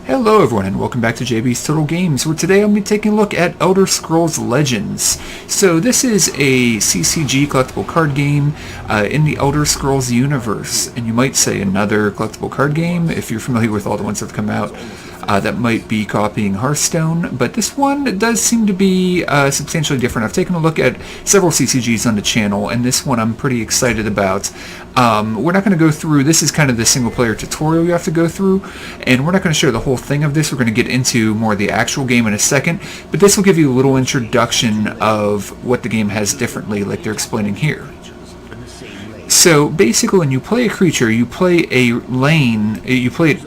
Hello everyone and welcome back to JB's Total Games, where today I'm going to be taking a look at Elder Scrolls Legends. So this is a CCG collectible card game in the Elder Scrolls universe. And you might say another collectible card game if you're familiar with all the ones that have come out that might be copying Hearthstone. But this one does seem to be substantially different. I've taken a look at several CCGs on the channel, and this one I'm pretty excited about. We're not going to go through, this is kind of the single player tutorial you have to go through, and we're not going to share the whole thing of this. We're going to get into more of the actual game in a second, but this will give you a little introduction of what the game has differently, like they're explaining here. So basically when you play a creature, you play a lane, you play it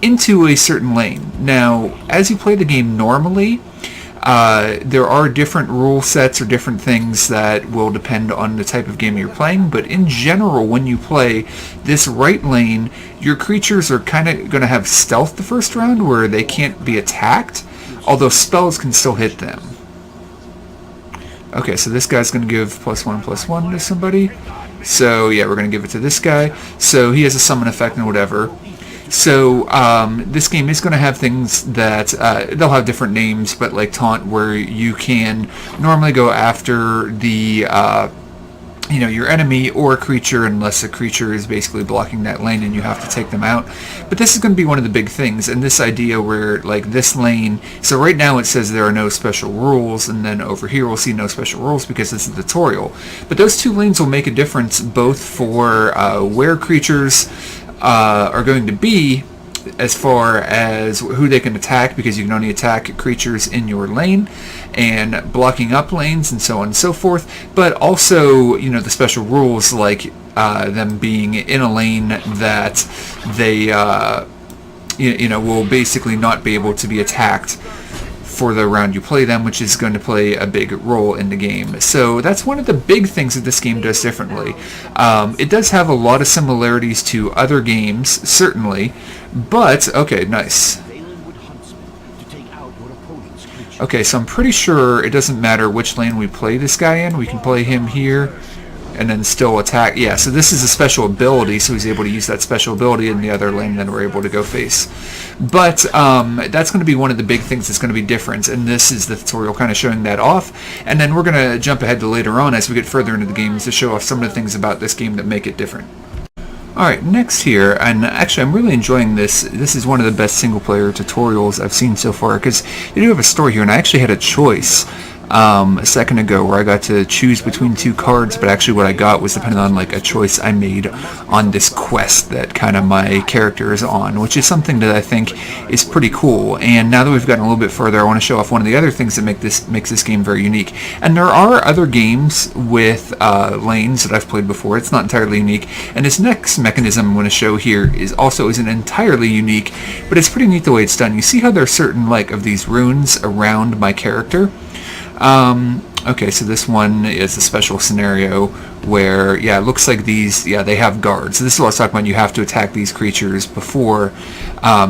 into a certain lane. Now, as you play the game normally, there are different rule sets or different things that will depend on the type of game you're playing, but in general, when you play this right lane, your creatures are kind of going to have stealth the first round where they can't be attacked, although spells can still hit them. Okay, so this guy's going to give +1/+1 to somebody. So yeah, we're going to give it to this guy. So he has a summon effect and whatever. So this game is going to have things that they'll have different names, but like taunt, where you can normally go after the your enemy or creature, unless the creature is basically blocking that lane and you have to take them out. But this is going to be one of the big things, and this idea where like this lane, so right now it says there are no special rules, and then over here we'll see no special rules because it's a tutorial. But those two lanes will make a difference both for where creatures are going to be, as far as who they can attack, because you can only attack creatures in your lane, and blocking up lanes and so on and so forth, but also, the special rules like them being in a lane that they will basically not be able to be attacked for the round you play them, which is going to play a big role in the game. So that's one of the big things that this game does differently. It does have a lot of similarities to other games, certainly, but, okay, nice. Okay, so I'm pretty sure it doesn't matter which lane we play this guy in. We can play him here and then still attack. Yeah, so this is a special ability, so he's able to use that special ability in the other lane, and then we're able to go face. But that's going to be one of the big things that's going to be different, and this is the tutorial kind of showing that off. And then we're going to jump ahead to later on as we get further into the games to show off some of the things about this game that make it different. Alright, next here, and actually I'm really enjoying this. This is one of the best single-player tutorials I've seen so far, because you do have a story here, and I actually had a choice a second ago where I got to choose between two cards, but actually what I got was dependent on like a choice I made on this quest that kind of my character is on, which is something that I think is pretty cool. And now that we've gotten a little bit further, I want to show off one of the other things that makes this game very unique. And there are other games with lanes that I've played before. It's not entirely unique. And this next mechanism I'm going to show here isn't entirely unique, but it's pretty neat the way it's done. You see how there are certain of these runes around my character? Okay, so this one is a special scenario where, yeah, it looks like these, yeah, they have guards. So this is what I was talking about. You have to attack these creatures before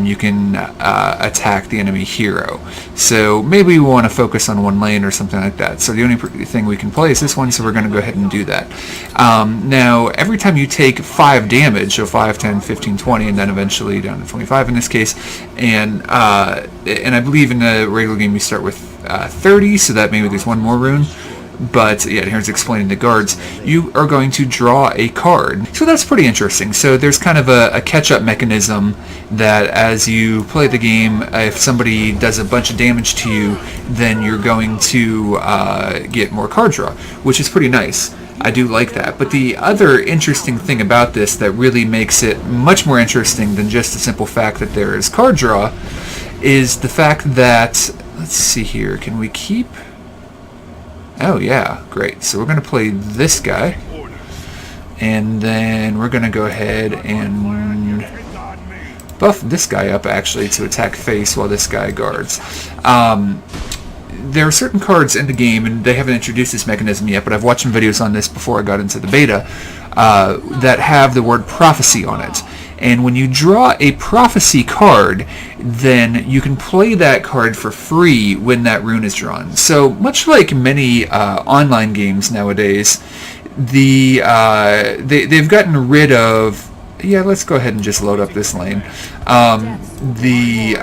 you can attack the enemy hero. So maybe we want to focus on one lane or something like that. So the only thing we can play is this one, so we're going to go ahead and do that. Now, every time you take 5 damage, so 5, 10, 15, 20, and then eventually down to 25 in this case, and I believe in the regular game you start with 30, so that maybe there's one more rune. But yeah, here's explaining the guards. You are going to draw a card. So that's pretty interesting. So there's kind of a catch-up mechanism that as you play the game, if somebody does a bunch of damage to you, then you're going to get more card draw, which is pretty nice. I do like that. But the other interesting thing about this that really makes it much more interesting than just the simple fact that there is card draw is the fact that, let's see here, can we keep... Oh yeah, great. So we're going to play this guy, and then we're going to go ahead and buff this guy up actually to attack face while this guy guards. There are certain cards in the game, and they haven't introduced this mechanism yet, but I've watched some videos on this before I got into the beta, that have the word prophecy on it. And when you draw a prophecy card, then you can play that card for free when that rune is drawn. So much like many online games nowadays, they've gotten rid of yeah, let's go ahead and just load up this lane. The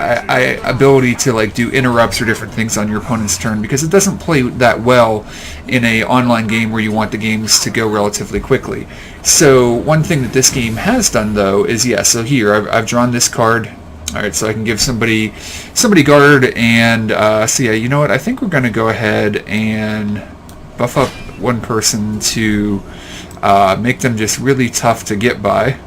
ability to like do interrupts or different things on your opponent's turn, because it doesn't play that well in a online game where you want the games to go relatively quickly. So one thing that this game has done though is, yeah, so here I've drawn this card. Alright, so I can give somebody guard, and so yeah, you know what, I think we're going to go ahead and buff up one person to make them just really tough to get by.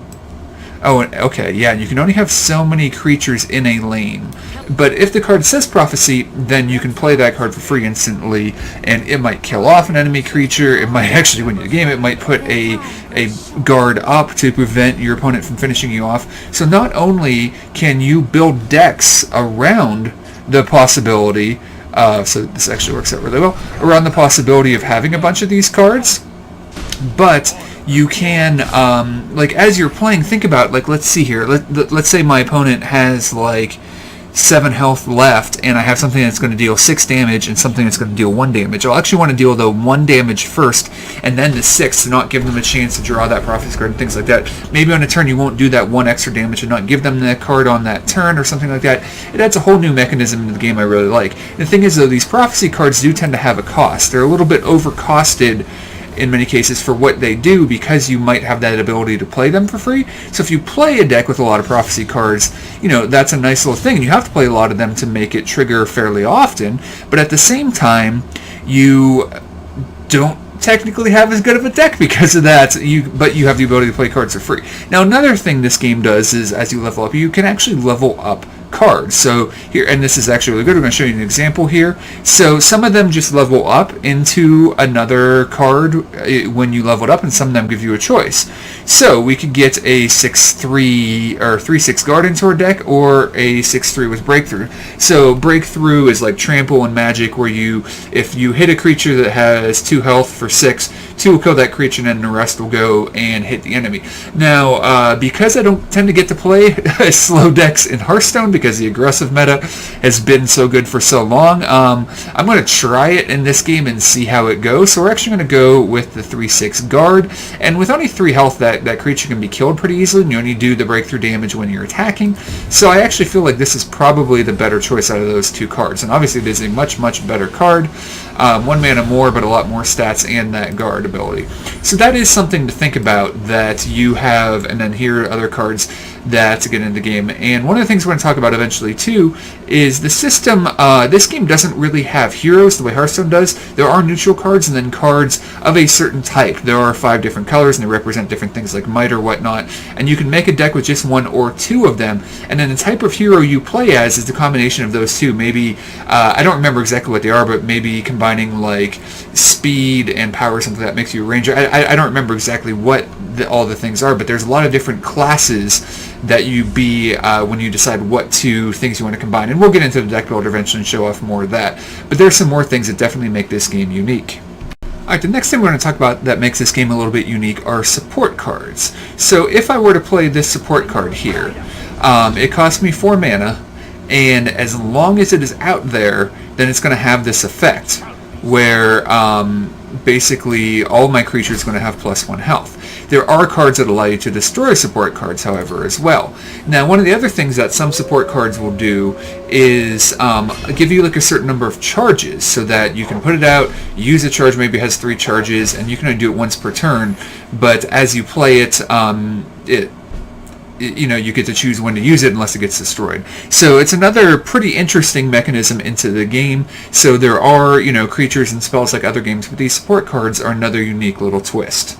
Oh, okay, yeah, you can only have so many creatures in a lane. But if the card says Prophecy, then you can play that card for free instantly, and it might kill off an enemy creature, it might actually win you the game, it might put a guard up to prevent your opponent from finishing you off. So not only can you build decks around the possibility, so this actually works out really well, around the possibility of having a bunch of these cards, but you can, like, as you're playing, think about, like, let's see here, let's say my opponent has, like, 7 health left, and I have something that's going to deal 6 damage and something that's going to deal 1 damage. I'll actually want to deal the 1 damage first, and then the 6 to not give them a chance to draw that Prophecy card and things like that. Maybe on a turn you won't do that 1 extra damage and not give them that card on that turn or something like that. It adds a whole new mechanism into the game I really like. The thing is, though, these Prophecy cards do tend to have a cost. They're a little bit overcosted in many cases for what they do, because you might have that ability to play them for free. So if you play a deck with a lot of Prophecy cards, you know, that's a nice little thing. You have to play a lot of them to make it trigger fairly often, but at the same time, you don't technically have as good of a deck because of that, but you have the ability to play cards for free. Now, another thing this game does is, as you level up, you can actually level up cards. So here, and this is actually really good, we're going to show you an example here. So some of them just level up into another card when you level it up, and some of them give you a choice. So we could get a 6/3 or 3/6 guard into our deck, or a 6/3 with breakthrough. So breakthrough is like trample and magic, where if you hit a creature that has 2 health for 6, 2 will kill that creature, and then the rest will go and hit the enemy. Now, because I don't tend to get to play slow decks in Hearthstone, because the aggressive meta has been so good for so long, I'm going to try it in this game and see how it goes. So we're actually going to go with the 3/6 guard, and with only 3 health, that creature can be killed pretty easily, and you only do the breakthrough damage when you're attacking. So I actually feel like this is probably the better choice out of those 2 cards, and obviously it is a much better card. 1 mana more, but a lot more stats and that guard ability. So that is something to think about, that you have, and then here are other cards that get into the game. And one of the things we're going to talk about eventually too is the system. This game doesn't really have heroes the way Hearthstone does. There are neutral cards and then cards of a certain type. There are 5 different colors, and they represent different things like might or whatnot, and you can make a deck with just 1 or 2 of them, and then the type of hero you play as is the combination of those 2. Maybe, I don't remember exactly what they are, but maybe combining like speed and power or something that makes you a ranger. I don't remember exactly what all the things are, but there's a lot of different classes that you be when you decide what 2 things you want to combine. And we'll get into the deck builder eventually and show off more of that. But there's some more things that definitely make this game unique. Alright, the next thing we're going to talk about that makes this game a little bit unique are support cards. So if I were to play this support card here, it costs me 4 mana, and as long as it is out there, then it's going to have this effect, where basically all my creatures are going to have +1 health. There are cards that allow you to destroy support cards, however, as well. Now, one of the other things that some support cards will do is give you like a certain number of charges, so that you can put it out, use a charge, maybe it has 3 charges, and you can only do it once per turn, but as you play it, you get to choose when to use it unless it gets destroyed. So it's another pretty interesting mechanism into the game. So there are, creatures and spells like other games, but these support cards are another unique little twist.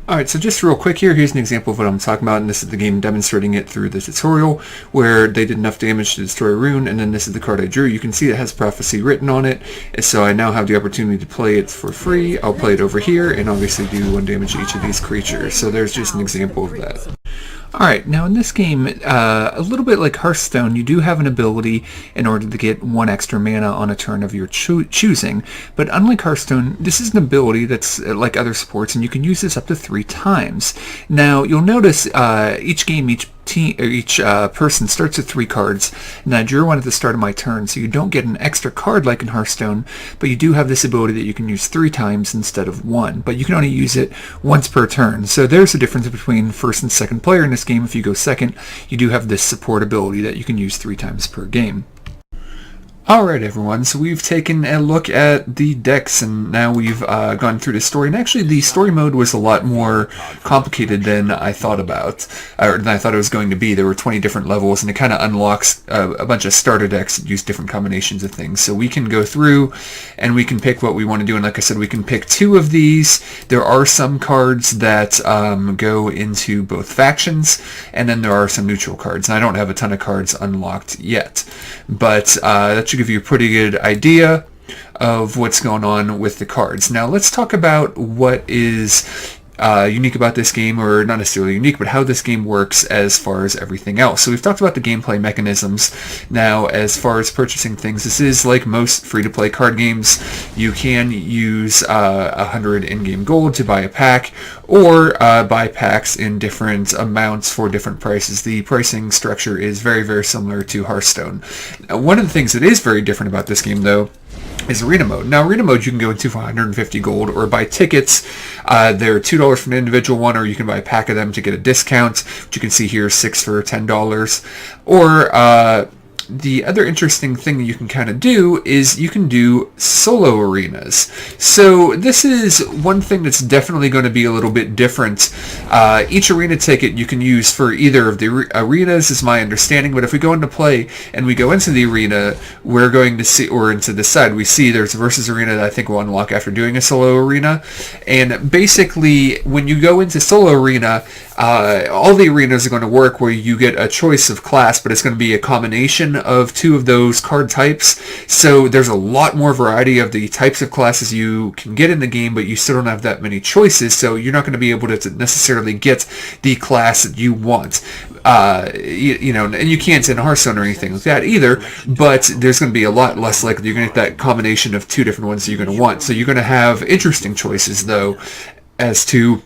Alright, so just real quick here's an example of what I'm talking about, and this is the game demonstrating it through the tutorial, where they did enough damage to destroy a rune, and then this is the card I drew. You can see it has Prophecy written on it, so I now have the opportunity to play it for free. I'll play it over here, and obviously do 1 damage to each of these creatures. So there's just an example of that. Alright, now in this game, a little bit like Hearthstone, you do have an ability in order to get 1 extra mana on a turn of your choosing, but unlike Hearthstone, this is an ability that's like other sports, and you can use this up to 3 times. Now, you'll notice each game, each person starts with 3 cards, and I drew one at the start of my turn, so you don't get an extra card like in Hearthstone, but you do have this ability that you can use 3 times instead of 1, but you can only use it once per turn. So there's a difference between first and second player in this game. If you go second, you do have this support ability that you can use 3 times per game. Alright everyone, so we've taken a look at the decks, and now we've gone through the story, and actually the story mode was a lot more complicated than I thought about, or than I thought it was going to be. There were 20 different levels, and it kind of unlocks a bunch of starter decks that use different combinations of things. So we can go through, and we can pick what we want to do, and like I said, we can pick 2 of these. There are some cards that go into both factions, and then there are some neutral cards, and I don't have a ton of cards unlocked yet, but that should give you a pretty good idea of what's going on with the cards. Now let's talk about what is unique about this game, or not necessarily unique, but how this game works as far as everything else. So we've talked about the gameplay mechanisms. Now, as far as purchasing things, this is like most free-to-play card games. You can use 100 in-game gold to buy a pack, or buy packs in different amounts for different prices. The pricing structure is very, very similar to Hearthstone. Now, one of the things that is very different about this game, though, is Arena Mode. Now, Arena Mode you can go into for 150 gold, or buy tickets. They're $2 for an individual one, or you can buy a pack of them to get a discount, which you can see here, 6 for $10. Or the other interesting thing that you can kind of do is you can do solo arenas. So this is one thing that's definitely going to be a little bit different. Each arena ticket you can use for either of the arenas is my understanding, but if we go into play and we go into the arena, we're going to see, or into the side, we see there's a versus arena that I think will unlock after doing a solo arena. And basically, when you go into solo arena, all the arenas are going to work where you get a choice of class, but it's going to be a combination of 2 of those card types. So there's a lot more variety of the types of classes you can get in the game, but you still don't have that many choices, so you're not going to be able to necessarily get the class that you want. You know, and you can't in Hearthstone or anything like that either, but there's going to be a lot less likely you're going to get that combination of 2 different ones that you're going to want. So you're going to have interesting choices, though, as to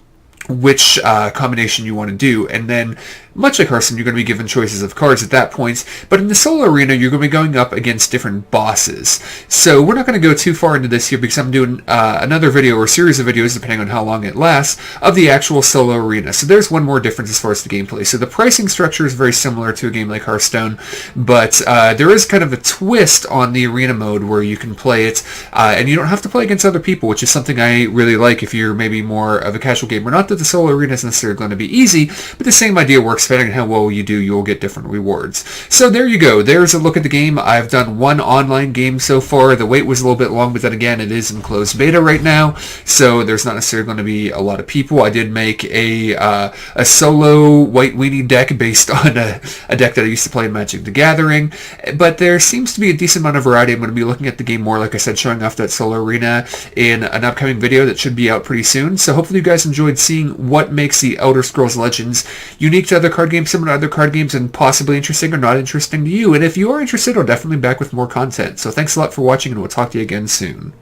which combination you want to do. And then, much like Hearthstone, you're going to be given choices of cards at that point, but in the solo arena, you're going to be going up against different bosses. So we're not going to go too far into this here, because I'm doing another video, or series of videos, depending on how long it lasts, of the actual solo arena. So there's one more difference as far as the gameplay. So the pricing structure is very similar to a game like Hearthstone, but there is kind of a twist on the arena mode where you can play it, and you don't have to play against other people, which is something I really like if you're maybe more of a casual gamer. Not that the solo arena is necessarily going to be easy, but the same idea works. Depending on how well you do, you'll get different rewards. So there you go. There's a look at the game. I've done 1 online game so far. The wait was a little bit long, but then again, it is in closed beta right now, so there's not necessarily going to be a lot of people. I did make a solo white weenie deck based on a deck that I used to play in Magic the Gathering, but there seems to be a decent amount of variety. I'm going to be looking at the game more, like I said, showing off that solo arena in an upcoming video that should be out pretty soon. So hopefully you guys enjoyed seeing what makes the Elder Scrolls Legends unique to other card games, similar to other card games, and possibly interesting or not interesting to you. And if you are interested, I'll definitely be back with more content. So thanks a lot for watching, and we'll talk to you again soon.